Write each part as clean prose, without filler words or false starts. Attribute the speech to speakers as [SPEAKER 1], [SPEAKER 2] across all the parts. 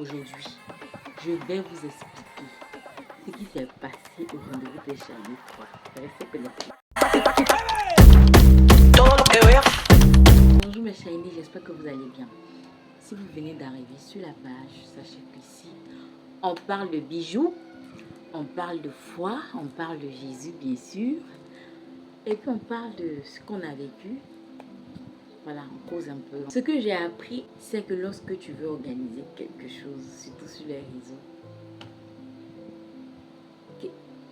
[SPEAKER 1] Aujourd'hui, je vais vous expliquer ce qui s'est passé au rendez-vous de Shiny 3. Restez connectés. Bonjour mes Shiny, j'espère que vous allez bien. Si vous venez d'arriver sur la page, sachez qu'ici, on parle de bijoux, on parle de foi, on parle de Jésus bien sûr, et puis on parle de ce qu'on a vécu. Voilà, on cause un peu. Ce que j'ai appris, c'est que lorsque tu veux organiser quelque chose, surtout sur les réseaux,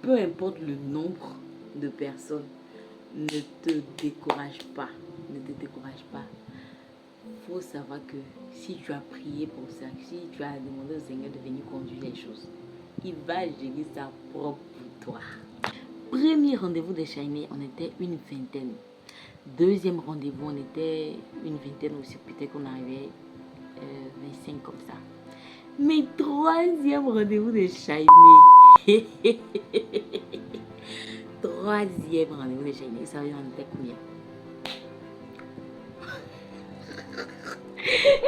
[SPEAKER 1] peu importe le nombre de personnes, ne te décourage pas. Ne te décourage pas. Il faut savoir que si tu as prié pour ça, si tu as demandé au Seigneur de venir conduire les choses, il va gérer ça propre pour toi. Premier rendez-vous de Shiny, on était une vingtaine. Deuxième rendez-vous, on était une vingtaine aussi, peut-être qu'on arrivait 25 comme ça. Mais troisième rendez-vous de Shiny. Troisième rendez-vous de Shiny, vous savez, on était combien?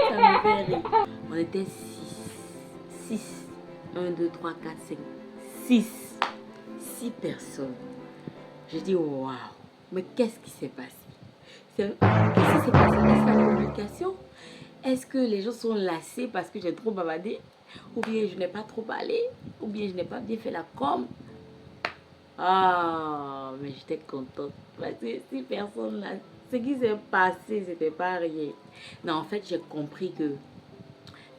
[SPEAKER 1] Ça me fait rire. On était 6. 1, 2, 3, 4, 5. 6 personnes. Je dis waouh, mais qu'est-ce qui s'est passé? Qu'est-ce qui s'est passé? Est-ce la communication? Est-ce que les gens sont lassés parce que j'ai trop bavardé? Ou bien je n'ai pas trop parlé? Ou bien je n'ai pas bien fait la com? Ah, mais j'étais contente. Parce que ces personnes-là, ce qui s'est passé, c'était pas rien. Non, en fait, j'ai compris que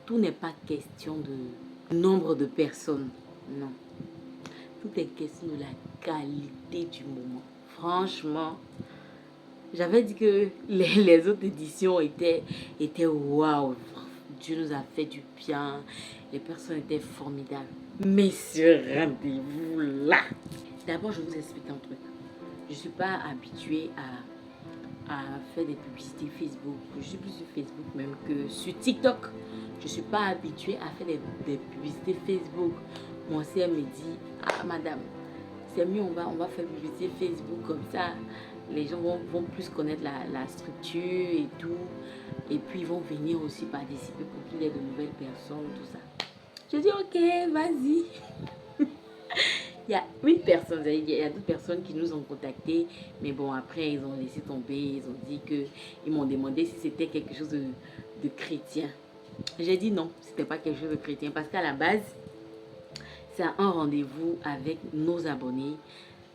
[SPEAKER 1] tout n'est pas question de nombre de personnes. Non. Tout est question de la qualité du moment. Franchement, j'avais dit que les autres éditions étaient waouh. Dieu nous a fait du bien. Les personnes étaient formidables. Mais ce rendez-vous-là, d'abord, je vous explique un truc. Je ne suis pas habituée à faire des publicités Facebook. Je suis plus sur Facebook même que sur TikTok. Je ne suis pas habituée à faire des publicités Facebook. Mon CM me dit, ah madame, c'est mieux, on va faire publicité Facebook comme ça. Les gens vont plus connaître la structure et tout. Et puis ils vont venir aussi participer pour qu'il y ait de nouvelles personnes, tout ça. Je dis ok, vas-y. Il y a une personne, il y a d'autres personnes qui nous ont contactés, mais bon, après, ils ont laissé tomber, ils ont dit que, ils m'ont demandé si c'était quelque chose de chrétien. J'ai dit non, c'était pas quelque chose de chrétien, parce qu'à la base, c'est un rendez-vous avec nos abonnés,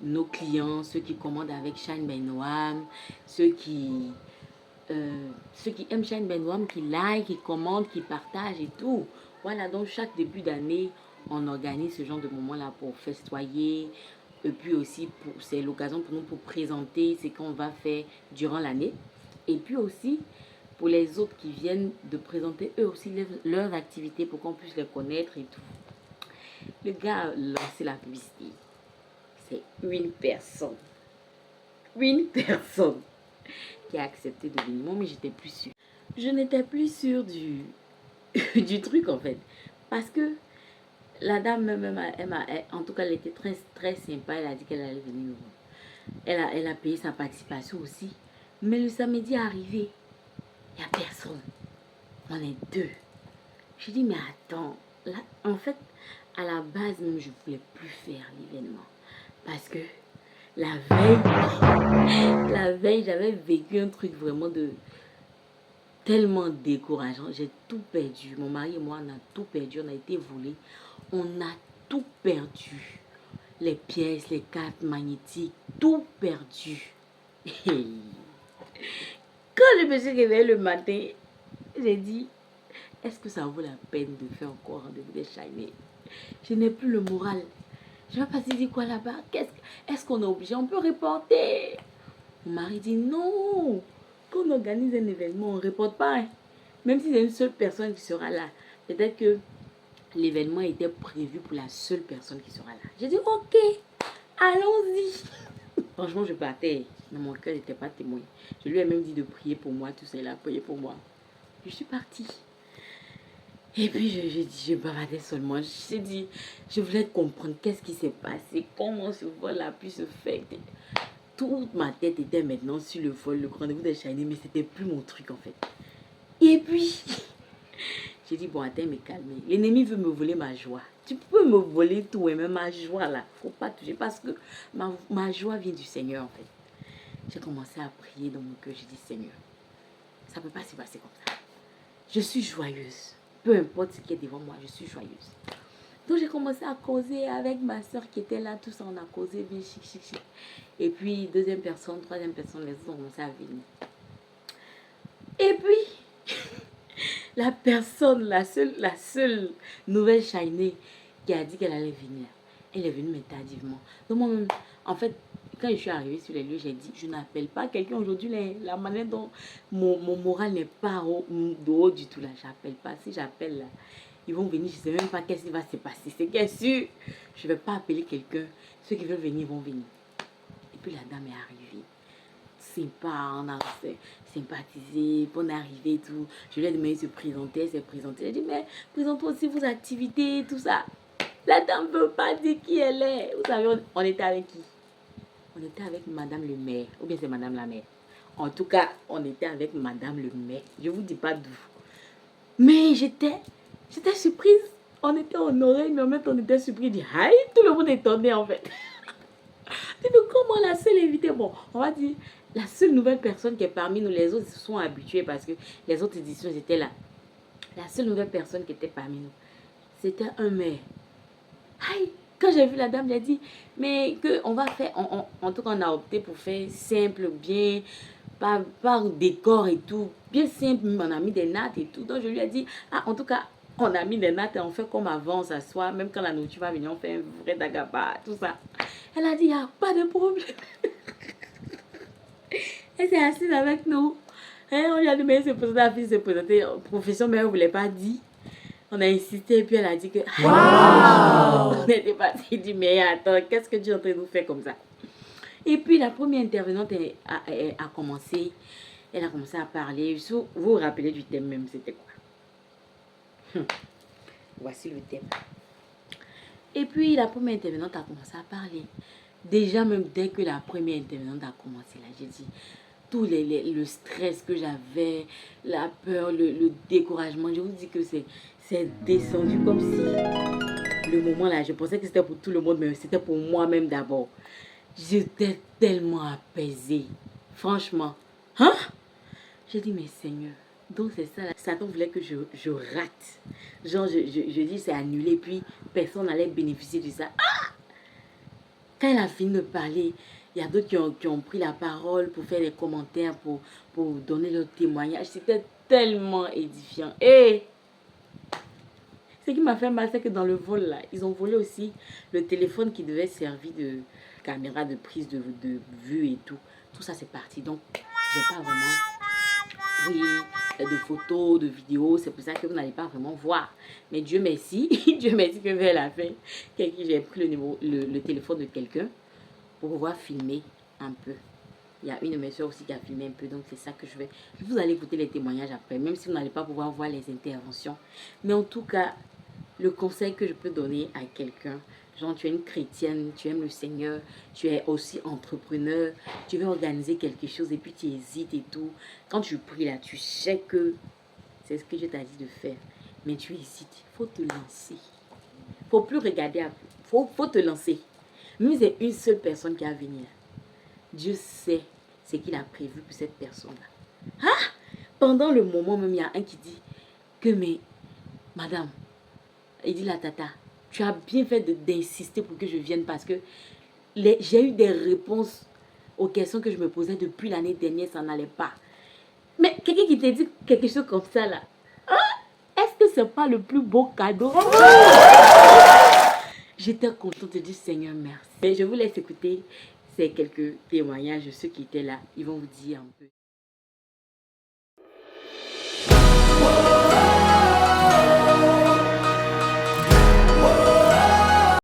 [SPEAKER 1] nos clients, ceux qui commandent avec Shine Benoam, ceux qui aiment Shine Benoam, qui like, qui commentent, qui partagent et tout. Voilà, donc chaque début d'année, on organise ce genre de moment-là pour festoyer. Et puis aussi, c'est l'occasion pour nous pour présenter ce qu'on va faire durant l'année. Et puis aussi, pour les autres qui viennent de présenter eux aussi leurs activités pour qu'on puisse les connaître et tout. Le gars a lancé la publicité. C'est une personne. Une personne qui a accepté de venir. Moi, mais j'étais plus sûre. Je n'étais plus sûre du truc en fait. Parce que la dame même, en tout cas, elle était très, très sympa. Elle a dit qu'elle allait venir nous voir. Elle a payé sa participation aussi. Mais le samedi arrivé, il n'y a personne. On est 2. J'ai dit, mais attends. Là, en fait, à la base même, je ne voulais plus faire l'événement. Parce que la veille, j'avais vécu un truc vraiment tellement décourageant. J'ai tout perdu. Mon mari et moi, on a tout perdu. On a été volés. On a tout perdu. Les pièces, les cartes magnétiques, tout perdu. Quand je me suis réveillée le matin, j'ai dit, est-ce que ça vaut la peine de faire encore rendez-vous des Shiny? Je n'ai plus le moral. Je vais passer dire quoi là-bas? Est-ce qu'on est obligé? On peut reporter. Mon mari dit non. Quand on organise un événement, on ne reporte pas. Hein. Même si c'est une seule personne qui sera là. Peut-être que l'événement était prévu pour la seule personne qui sera là. J'ai dit ok, allons-y. Franchement, je battais. Mais mon cœur n'était pas témoin. Je lui ai même dit de prier pour moi. Tout ça, il a prié pour moi. Je suis partie. Et puis, je bavardais seulement. Je voulais comprendre qu'est-ce qui s'est passé. Comment ce vol a pu se faire. Toute ma tête était maintenant sur le vol, le rendez-vous des Shiny. Mais c'était plus mon truc en fait. Et puis, J'ai dit, bon, attends, me calmer. L'ennemi veut me voler ma joie. Tu peux me voler tout, et même ma joie, là. Faut pas toucher, parce que ma joie vient du Seigneur, en fait. J'ai commencé à prier dans mon cœur. J'ai dit, Seigneur, ça ne peut pas se passer comme ça. Je suis joyeuse. Peu importe ce qui est devant moi, je suis joyeuse. Donc, j'ai commencé à causer avec ma soeur qui était là. Tout ça, on a causé bien chic. Et puis, deuxième personne, troisième personne, les autres ont commencé à venir. Et puis, la personne, la seule nouvelle Shinée qui a dit qu'elle allait venir, elle est venue mais tardivement. Donc moi-même, en fait, quand je suis arrivée sur les lieux, j'ai dit, je n'appelle pas quelqu'un aujourd'hui. La manière dont mon moral n'est pas de haut du tout là, j'appelle pas. Si j'appelle là, ils vont venir, je ne sais même pas qu'est-ce qui va se passer. C'est bien sûr, je ne vais pas appeler quelqu'un. Ceux qui veulent venir vont venir. Et puis la dame est arrivée. Sympa, on a sympathisé, on est arrivé et tout. Je lui ai demandé de se présenter, elle s'est présentée. J'ai dit, mais présente-toi aussi vos activités, tout ça. La dame ne veut pas dire qui elle est. Vous savez, on était avec qui? On était avec madame le maire, ou bien c'est madame la maire. En tout cas, on était avec madame le maire. Je ne vous dis pas d'où. Mais j'étais surprise. On était honorés, mais en même temps, on était surpris. Dit, aïe, tout le monde est tombé en fait. Mais comment la seule invitée, bon, on va dire, la seule nouvelle personne qui est parmi nous, les autres se sont habitués parce que les autres éditions étaient là. La seule nouvelle personne qui était parmi nous, c'était un maire. Aïe, quand j'ai vu la dame, j'ai dit, mais que on va faire, en tout cas, on a opté pour faire simple, bien, par décor et tout, bien simple, on a mis des nattes et tout. Donc je lui ai dit, ah, en tout cas, on a mis des nattes et on fait comme avant, on s'assoit, même quand la nourriture va venir, on fait un vrai dagaba, tout ça. Elle a dit, il n'y a pas de problème. Elle s'est assise avec nous. Hein, on lui a dit, mais se présenter, la fille se présenter, profession, mais elle ne voulait pas dire. On a insisté et puis elle a dit que... Wow! On était parti du mais attends, qu'est-ce que tu es en train de nous faire comme ça? Et puis la première intervenante a commencé. Elle a commencé à parler. Vous vous rappelez du thème même, c'était quoi? Voici le thème. Et puis la première intervenante a commencé à parler. Déjà même dès que la première intervenante a commencé là, j'ai dit... Tout le stress que j'avais, la peur, le découragement, je vous dis que c'est descendu comme si le moment là, je pensais que c'était pour tout le monde, mais c'était pour moi-même d'abord. J'étais tellement apaisée, franchement. Hein? J'ai dit, mais Seigneur, donc c'est ça, là. Satan voulait que je rate. Genre, je dis, c'est annulé, puis personne n'allait bénéficier de ça. Ah! Quand elle a fini de parler, il y a d'autres qui ont pris la parole pour faire des commentaires, pour donner leur témoignage. C'était tellement édifiant. Et ce qui m'a fait mal, c'est que dans le vol, là, ils ont volé aussi le téléphone qui devait servir de caméra de prise de vue et tout. Tout ça, c'est parti. Donc, je n'ai pas vraiment pris de photos, de vidéos. C'est pour ça que vous n'allez pas vraiment voir. Mais Dieu merci, Dieu merci que vers la fin, j'ai pris le téléphone de quelqu'un pour pouvoir filmer un peu. Il y a une de mes soeurs aussi qui a filmé un peu, donc c'est ça que je vais... Vous allez écouter les témoignages après, même si vous n'allez pas pouvoir voir les interventions. Mais en tout cas, le conseil que je peux donner à quelqu'un, genre tu es une chrétienne, tu aimes le Seigneur, tu es aussi entrepreneur, tu veux organiser quelque chose et puis tu hésites et tout. Quand tu pries là, tu sais que c'est ce que Dieu t'a dit de faire, mais tu hésites, il faut te lancer. Il ne faut plus regarder, il faut te lancer. Même si c'est une seule personne qui a venu là, Dieu sait ce qu'il a prévu pour cette personne-là. Ah! Pendant le moment même, il y a un qui dit que, mais, madame, il dit la tata, tu as bien fait d'insister pour que je vienne parce que j'ai eu des réponses aux questions que je me posais depuis l'année dernière, ça n'allait pas. Mais quelqu'un qui te dit quelque chose comme ça là, hein? Est-ce que c'est pas le plus beau cadeau? J'étais contente de dire Seigneur merci. Et je vous laisse écouter ces quelques témoignages de ceux qui étaient là. Ils vont vous dire un peu.